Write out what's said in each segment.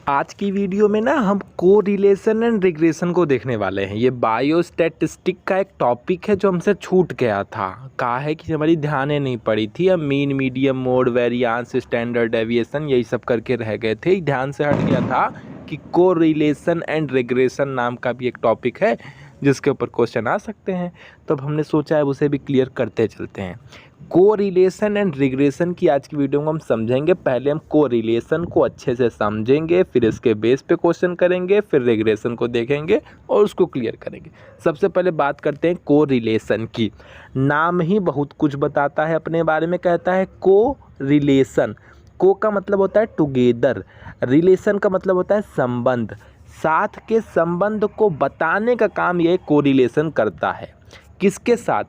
आज की वीडियो में ना हम कोरिलेशन एंड रिग्रेशन को देखने वाले हैं। ये बायोस्टैटिस्टिक का एक टॉपिक है जो हमसे छूट गया था। कहा है कि हमारी ध्यान नहीं पड़ी थी। हम mean, medium, mode, variance, standard deviation यही सब करके रह गए थे। ध्यान से हट गया था कि कोरिलेशन एंड रिग्रेशन नाम का भी एक टॉपिक है जिसके ऊपर क्वेश्चन आ सकते हैं। तो अब हमने सोचा है उसे भी क्लियर करते चलते हैं। कोरिलेशन एंड रिग्रेशन की आज की वीडियो में हम समझेंगे। पहले हम कोरिलेशन को अच्छे से समझेंगे, फिर इसके बेस पे क्वेश्चन करेंगे, फिर रिग्रेशन को देखेंगे और उसको क्लियर करेंगे। सबसे पहले बात करते हैं कोरिलेशन की। नाम ही बहुत कुछ बताता है अपने बारे में। कहता है कोरिलेशन। को का मतलब होता है टुगेदर, रिलेशन का मतलब होता है संबंध। साथ के संबंध को बताने का काम यह कोरिलेशन करता है। किसके साथ?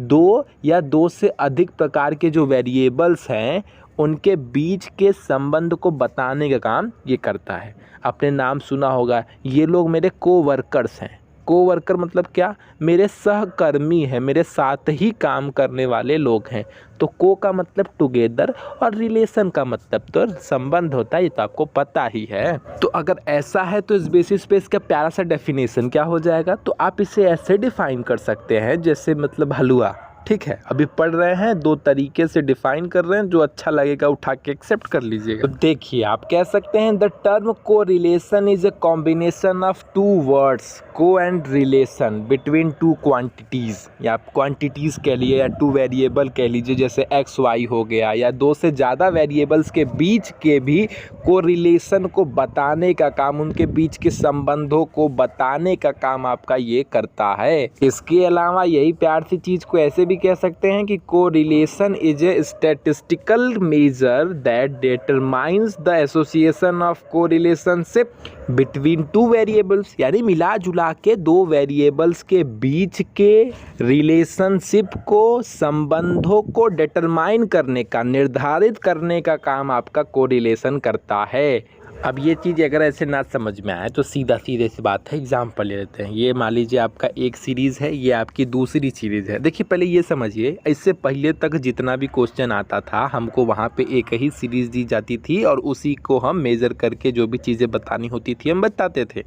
दो या दो से अधिक प्रकार के जो वेरिएबल्स हैं उनके बीच के संबंध को बताने का काम ये करता है। आपने नाम सुना होगा, ये लोग मेरे कोवर्कर्स हैं। कोवर्कर मतलब क्या? मेरे सहकर्मी हैं, मेरे साथ ही काम करने वाले लोग हैं। तो को का मतलब टुगेदर और रिलेशन का मतलब तो संबंध होता है। ये तो आपको पता ही है। तो अगर ऐसा है तो इस बेसिस पे इसका प्यारा सा डेफिनेशन क्या हो जाएगा? तो आप इसे ऐसे डिफाइन कर सकते हैं जैसे मतलब हलवा। ठीक है, अभी पढ़ रहे हैं, दो तरीके से डिफाइन कर रहे हैं, जो अच्छा लगेगा उठा के एक्सेप्ट कर लीजिएगा। तो देखिए, आप कह सकते हैं the term correlation is a combination of two words, co and relation between two quantities, या आप क्वांटिटीज़ कह लिए या टू वेरिएबल कह लीजिए, जैसे एक्स वाई हो गया, या दो से ज़्यादा वेरिएबल्स के बीच के भी कोरिलेशन को बताने का काम, उनके बीच के संबंधों को बताने का काम आपका ये करता है। इसके अलावा यही प्यार सी चीज़ को ऐसे भी कह सकते हैं कि correlation is a statistical measure that determines the association of correlationship between two variables, यानी मिला जुला के दो वेरिएबल्स के बीच के रिलेशनशिप को, संबंधों को डिटरमाइन करने का, निर्धारित करने का काम आपका कोरिलेशन करता है। अब ये चीज़ अगर ऐसे ना समझ में आए तो सीधा सीधे सी बात है, एग्जाम्पल ले लेते हैं। ये मान लीजिए आपका एक सीरीज़ है, ये आपकी दूसरी सीरीज़ है। देखिए, पहले ये समझिए, इससे पहले तक जितना भी क्वेश्चन आता था हमको वहाँ पे एक ही सीरीज़ दी जाती थी और उसी को हम मेज़र करके जो भी चीज़ें बतानी होती थी हम बताते थे।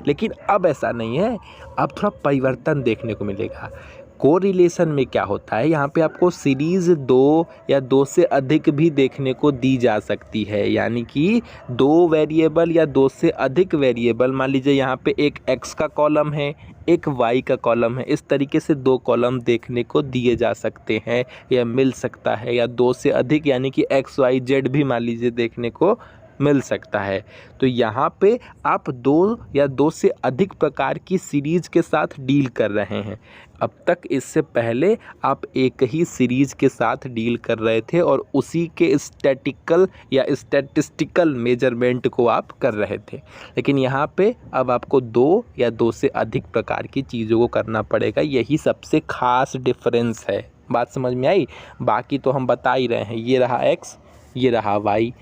लेकिन अब ऐसा नहीं है, अब थोड़ा परिवर्तन देखने को मिलेगा। कोरिलेशन में क्या होता है, यहाँ पे आपको सीरीज़ दो या दो से अधिक भी देखने को दी जा सकती है। यानी कि दो वेरिएबल या दो से अधिक वेरिएबल, मान लीजिए यहाँ पे एक एक्स का कॉलम है, एक वाई का कॉलम है, इस तरीके से दो कॉलम देखने को दिए जा सकते हैं या मिल सकता है। या दो से अधिक यानी कि एक्स वाई जेड भी मान लीजिए देखने को मिल सकता है। तो यहाँ पे आप दो या दो से अधिक प्रकार की सीरीज़ के साथ डील कर रहे हैं। अब तक इससे पहले आप एक ही सीरीज़ के साथ डील कर रहे थे और उसी के स्टैटिकल या स्टैटिस्टिकल मेजरमेंट को आप कर रहे थे। लेकिन यहाँ पे अब आपको दो या दो से अधिक प्रकार की चीज़ों को करना पड़ेगा। यही सबसे ख़ास डिफरेंस है। बात समझ में आई? बाकी तो हम बता ही रहे हैं, ये रहा एक्स, ये रहा वाई।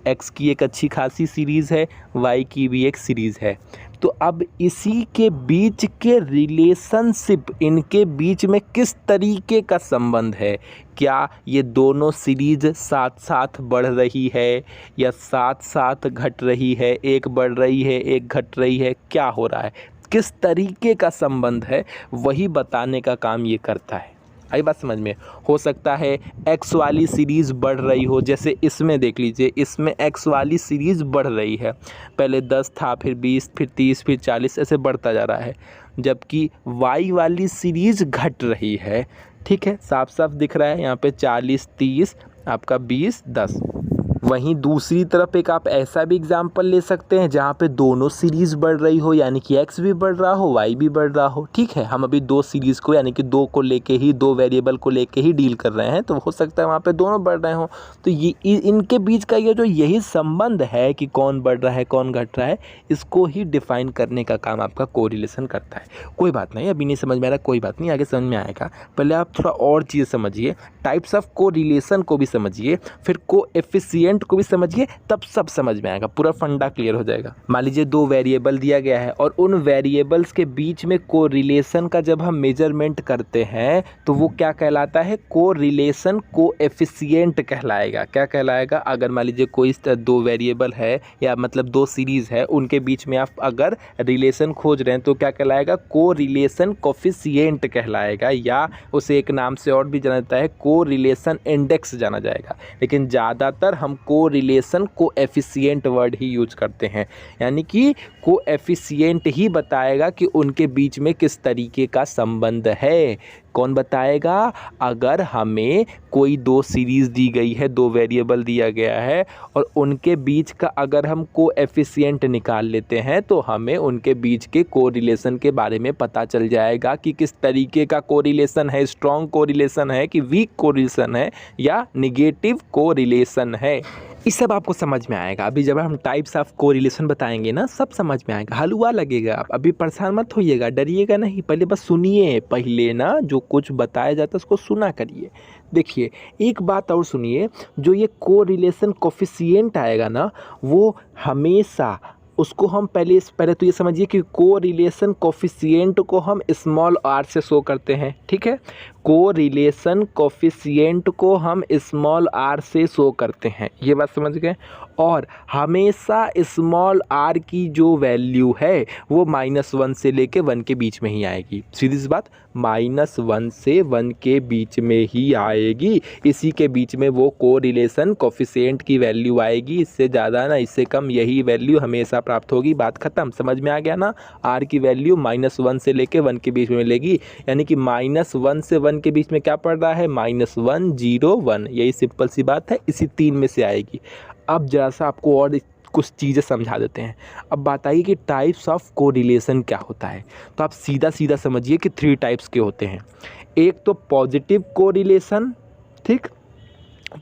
एक्स की एक अच्छी खासी सीरीज़ है, वाई की भी एक सीरीज़ है। तो अब इसी के बीच के रिलेशनशिप, इनके बीच में किस तरीके का संबंध है? क्या ये दोनों सीरीज साथ साथ बढ़ रही है या साथ साथ घट रही है? एक बढ़ रही है, एक घट रही है, क्या हो रहा है? किस तरीके का संबंध है, वही बताने का काम ये करता है। आई बात समझ में? हो सकता है एक्स वाली सीरीज़ बढ़ रही हो, जैसे इसमें देख लीजिए, इसमें एक्स वाली सीरीज़ बढ़ रही है। पहले 10 था, फिर 20, फिर 30, फिर 40, ऐसे बढ़ता जा रहा है। जबकि वाई वाली सीरीज़ घट रही है। ठीक है, साफ साफ दिख रहा है यहाँ पे 40, 30, आपका 20, 10। वहीं दूसरी तरफ एक आप ऐसा भी एग्जाम्पल ले सकते हैं जहाँ पे दोनों सीरीज़ बढ़ रही हो, यानी कि एक्स भी बढ़ रहा हो, वाई भी बढ़ रहा हो। ठीक है, हम अभी दो सीरीज़ को यानी कि दो को लेके ही, दो वेरिएबल को लेके ही डील कर रहे हैं, तो हो सकता है वहाँ पे दोनों बढ़ रहे हों। तो ये इनके बीच का ये जो यही संबंध है कि कौन बढ़ रहा है कौन घट रहा है, इसको ही डिफाइन करने का काम आपका कोरिलेशन करता है। कोई बात नहीं, अभी नहीं समझ में आ रहा, कोई बात नहीं, आगे समझ में आएगा। पहले आप थोड़ा और चीज़ समझिए, टाइप्स ऑफ कोरिलेशन को भी समझिए, फिर कोएफिशिएंट कोफिशिएंट को भी समझिए, तब सब समझ में आएगा, पूरा फंडा क्लियर हो जाएगा। मान लीजिए दो वेरिएबल दिया गया है और उन वेरिएबल्स के बीच में कोरिलेशन का जब हम मेजरमेंट करते हैं तो वो क्या कहलाता है, कोरिलेशन कोएफिशिएंट कहलाएगा। क्या कहलाएगा, अगर मान लीजिए कोई दो वेरिएबल है या मतलब दो सीरीज़ है, उनके बीच में आप अगर रिलेशन खोज रहे हैं तो क्या कहलाएगा, कोरिलेशन कोफिशिएंट कहलाएगा, या उसे एक नाम से और भी जाना जाता है, कोरिलेशन इंडेक्स जाना जाएगा। लेकिन ज़्यादातर हम कोरिलेशन कोएफिशिएंट वर्ड ही यूज करते हैं, यानी कि कोएफिशिएंट ही बताएगा कि उनके बीच में किस तरीके का संबंध है। कौन बताएगा, अगर हमें कोई दो सीरीज़ दी गई है, दो वेरिएबल दिया गया है और उनके बीच का अगर हम कोएफिशिएंट निकाल लेते हैं तो हमें उनके बीच के कोरिलेशन के बारे में पता चल जाएगा कि किस तरीके का कोरिलेशन है, स्ट्रॉन्ग कोरिलेशन है कि वीक कोरिलेशन है या निगेटिव कोरिलेशन है। इस सब आपको समझ में आएगा। अभी जब हम टाइप्स ऑफ कोरिलेशन बताएंगे ना, सब समझ में आएगा, हलवा लगेगा। आप अभी परेशान मत होइएगा, डरिएगा नहीं, पहले बस सुनिए, पहले ना जो कुछ बताया जाता है उसको सुना करिए। देखिए एक बात और सुनिए, जो ये कोरिलेशन कोफिशिएंट आएगा ना, वो हमेशा उसको हम पहले तो ये समझिए कि कोरिलेशन कोफिशिएंट को हम स्मॉल आर से शो करते हैं, ठीक है। कोरिलेशन कोफिशिएंट को हम स्मॉल आर से शो करते हैं, ये बात समझ गए। और हमेशा स्मॉल आर की जो वैल्यू है वो -1 से लेके 1 के बीच में ही आएगी। सीधी सी बात, -1 से 1 के बीच में ही आएगी। इसी के बीच में वो कोरिलेशन कोफिशिएंट की वैल्यू आएगी, इससे ज़्यादा ना इससे कम यही वैल्यू हमेशा प्राप्त होगी। बात खत्म, समझ में आ गया ना। आर की वैल्यू -1 से लेके 1 के बीच में मिलेगी, यानी कि -1 से 1 के बीच में क्या पड़ रहा है, -1 0 1, यही सिंपल सी बात है, इसी 3 में से आएगी। अब जरा सा आपको और कुछ चीज़ें समझा देते हैं। अब बात आई कि टाइप्स ऑफ कोरिलेशन क्या होता है, तो आप सीधा सीधा समझिए कि 3 टाइप्स के होते हैं। एक तो पॉजिटिव कोरिलेशन, ठीक,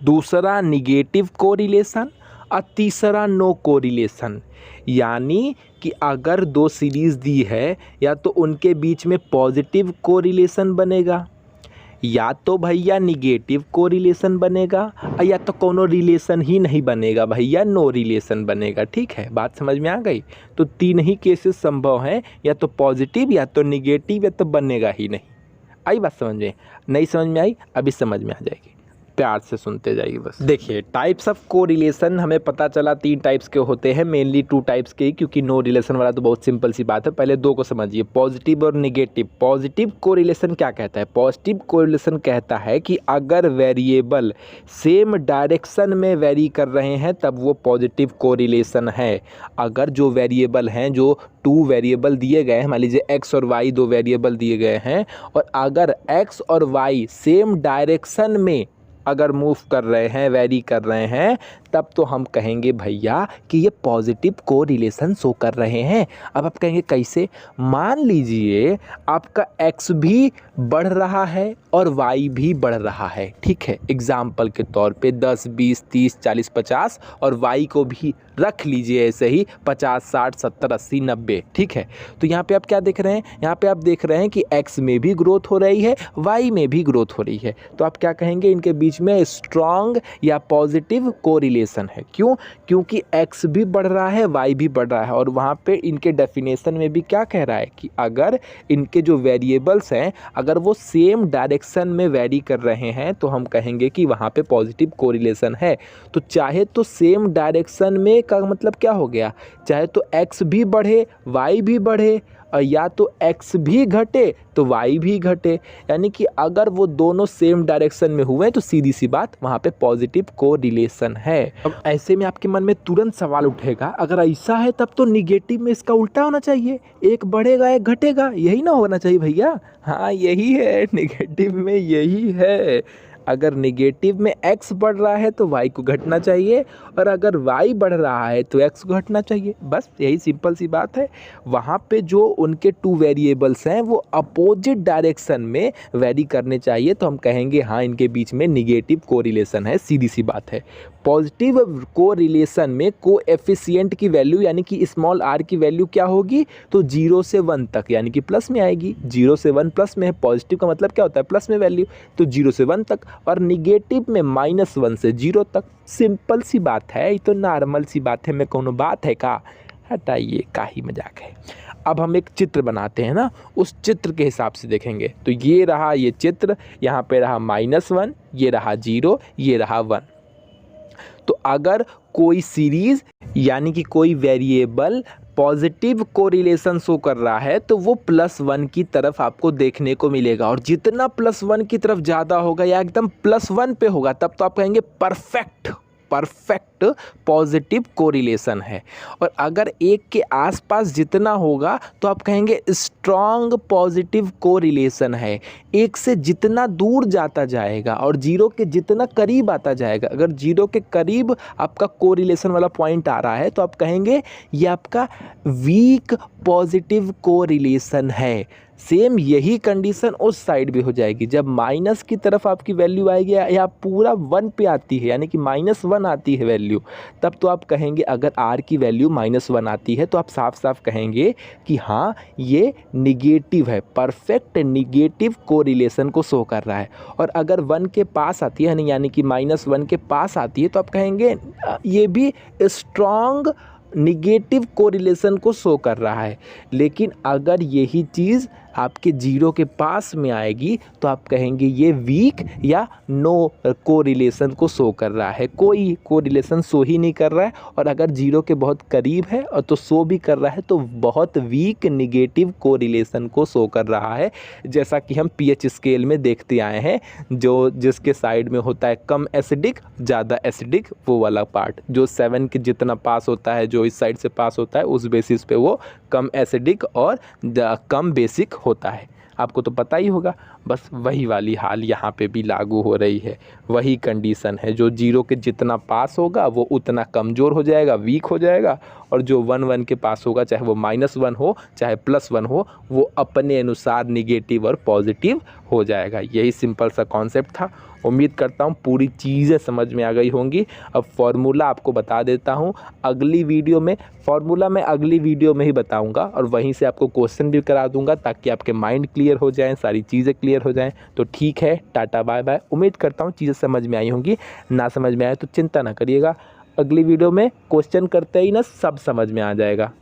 दूसरा निगेटिव कोरिलेशन और तीसरा नो कोरिलेशन। यानी कि अगर दो सीरीज़ दी है या तो उनके बीच में पॉजिटिव कोरिलेशन बनेगा या तो भैया निगेटिव कोरिलेशन बनेगा, या तो कोनो रिलेशन ही नहीं बनेगा भैया, नो रिलेशन बनेगा। ठीक है, बात समझ में आ गई। तो 3 ही केसेस संभव हैं, या तो पॉजिटिव या तो निगेटिव या तो बनेगा ही नहीं। आई बात समझ में? नहीं समझ में आई? अभी समझ में आ जाएगी, प्यार से सुनते जाइए बस। देखिए टाइप्स ऑफ कोरिलेशन हमें पता चला 3 टाइप्स के होते हैं, मेनली 2 टाइप्स के, क्योंकि नो रिलेशन वाला तो बहुत सिंपल सी बात है। पहले 2 को समझिए, पॉजिटिव और निगेटिव। पॉजिटिव कोरिलेशन क्या कहता है? पॉजिटिव कोरिलेशन कहता है कि अगर वेरिएबल सेम डायरेक्शन में वेरी कर रहे हैं तब वो पॉजिटिव कोरिलेशन है। अगर जो वेरिएबल हैं, जो 2 वेरिएबल दिए गए हैं, मान लीजिए x और y 2 वेरिएबल दिए गए हैं, और अगर x और y सेम डायरेक्शन में अगर मूव कर रहे हैं, वेरी कर रहे हैं, तब तो हम कहेंगे भैया कि ये पॉजिटिव कोरिलेशन शो कर रहे हैं। अब आप कहेंगे कैसे? मान लीजिए आपका x भी बढ़ रहा है और y भी बढ़ रहा है, ठीक है। एग्जाम्पल के तौर पे 10 20 30 40 50, और y को भी रख लीजिए ऐसे ही 50 60 70 80 90, ठीक है। तो यहाँ पे आप क्या देख रहे हैं? यहाँ पे आप देख रहे हैं कि x में भी ग्रोथ हो रही है, y में भी ग्रोथ हो रही है। तो आप क्या कहेंगे? इनके बीच में स्ट्रॉन्ग या पॉजिटिव कोरिलेशन है। क्यों? क्योंकि x भी बढ़ रहा है, y भी बढ़ रहा है, और वहाँ पे इनके डेफिनेशन में भी क्या कह रहा है कि अगर इनके जो वेरिएबल्स हैं अगर वो सेम डायरेक्शन में वेरी कर रहे हैं तो हम कहेंगे कि वहाँ पे पॉजिटिव कोरिलेशन है। तो चाहे तो सेम डायरेक्शन में का मतलब क्या हो गया? चाहे तो x भी बढ़े y भी बढ़े, और या तो x भी घटे तो y भी घटे, यानी कि अगर वो दोनों सेम डायरेक्शन में हुए तो सीधी सी बात वहाँ पे पॉजिटिव कोरिलेशन है। अब ऐसे में आपके मन में तुरंत सवाल उठेगा, अगर ऐसा है तब तो निगेटिव में इसका उल्टा होना चाहिए, एक बढ़ेगा एक घटेगा, यही ना होना चाहिए भैया? हाँ यही है, निगेटिव में यही है। अगर निगेटिव में x बढ़ रहा है तो y को घटना चाहिए, और अगर y बढ़ रहा है तो x को घटना चाहिए। बस यही सिंपल सी बात है। वहाँ पे जो उनके 2 वेरिएबल्स हैं वो अपोजिट डायरेक्शन में वेरी करने चाहिए, तो हम कहेंगे हाँ इनके बीच में निगेटिव कोरिलेशन है, सीधी सी बात है। पॉजिटिव कोरिलेशन में कोएफिशिएंट की वैल्यू यानी कि स्मॉल r की वैल्यू क्या होगी? तो 0 से 1 तक, यानी कि प्लस में आएगी। 0 से 1 प्लस में है, पॉजिटिव का मतलब क्या होता है? प्लस में वैल्यू, तो 0 से 1 तक। और निगेटिव में -1 से 0 तक। सिंपल सी बात है, ये तो नॉर्मल सी बात है, में कोनो बात है का, हटाइए का ही मजाक है। अब हम एक चित्र बनाते हैं ना, उस चित्र के हिसाब से देखेंगे। तो ये रहा ये चित्र, यहाँ पे रहा -1, ये रहा 0, ये रहा 1। तो अगर कोई सीरीज यानी कि कोई वेरिएबल पॉजिटिव कोरिलेशन शो कर रहा है तो वो +1 की तरफ आपको देखने को मिलेगा, और जितना +1 की तरफ ज़्यादा होगा या एकदम +1 पे होगा तब तो आप कहेंगे परफेक्ट पॉजिटिव कोरिलेशन है। और अगर 1 के आसपास जितना होगा तो आप कहेंगे स्ट्रॉन्ग पॉजिटिव कोरिलेशन है। 1 से जितना दूर जाता जाएगा और 0 के जितना करीब आता जाएगा, अगर 0 के करीब आपका कोरिलेशन वाला पॉइंट आ रहा है तो आप कहेंगे ये आपका वीक पॉजिटिव कोरिलेशन है। सेम यही कंडीशन उस साइड भी हो जाएगी। जब माइनस की तरफ आपकी वैल्यू आएगी या पूरा 1 पे आती है, यानी कि -1 आती है वैल्यू, तब तो आप कहेंगे, अगर r की वैल्यू -1 आती है तो आप साफ साफ कहेंगे कि हाँ ये निगेटिव है, परफेक्ट निगेटिव कोरिलेशन को शो कर रहा है। और अगर 1 के पास आती है यानी कि -1 के पास आती है तो आप कहेंगे ये भी स्ट्रॉन्ग निगेटिव कोरिलेशन को शो कर रहा है। लेकिन अगर यही चीज़ आपके 0 के पास में आएगी तो आप कहेंगे ये वीक या नो कोरिलेशन को शो कर रहा है, कोई कोरिलेशन शो ही नहीं कर रहा है। और अगर 0 के बहुत करीब है और तो शो भी कर रहा है तो बहुत वीक निगेटिव कोरिलेशन को शो कर रहा है। जैसा कि हम pH स्केल में देखते आए हैं, जो जिसके साइड में होता है कम एसिडिक ज़्यादा एसिडिक, वो वाला पार्ट जो 7 के जितना पास होता है, जो इस साइड से पास होता है, उस बेसिस पे वो कम एसिडिक और कम बेसिक होता है। आपको तो पता ही होगा। बस वही वाली हाल यहाँ पे भी लागू हो रही है। वही कंडीशन है, जो 0 के जितना पास होगा वो उतना कमज़ोर हो जाएगा, वीक हो जाएगा, और जो 1 के पास होगा, चाहे वो -1 हो चाहे +1 हो, वो अपने अनुसार निगेटिव और पॉजिटिव हो जाएगा। यही सिंपल सा कॉन्सेप्ट था। उम्मीद करता हूँ पूरी चीज़ें समझ में आ गई होंगी। अब फॉर्मूला आपको बता देता हूँ अगली वीडियो में। फॉर्मूला मैं अगली वीडियो में ही बताऊँगा और वहीं से आपको क्वेश्चन भी करा दूँगा, ताकि आपके माइंड क्लियर हो जाएँ, सारी चीज़ें क्लियर हो जाएँ। तो ठीक है, टाटा बाय बाय। उम्मीद करता हूँ चीज़ें समझ में आई होंगी। ना समझ में आए तो चिंता ना करिएगा, अगली वीडियो में क्वेश्चन करते ही ना सब समझ में आ जाएगा।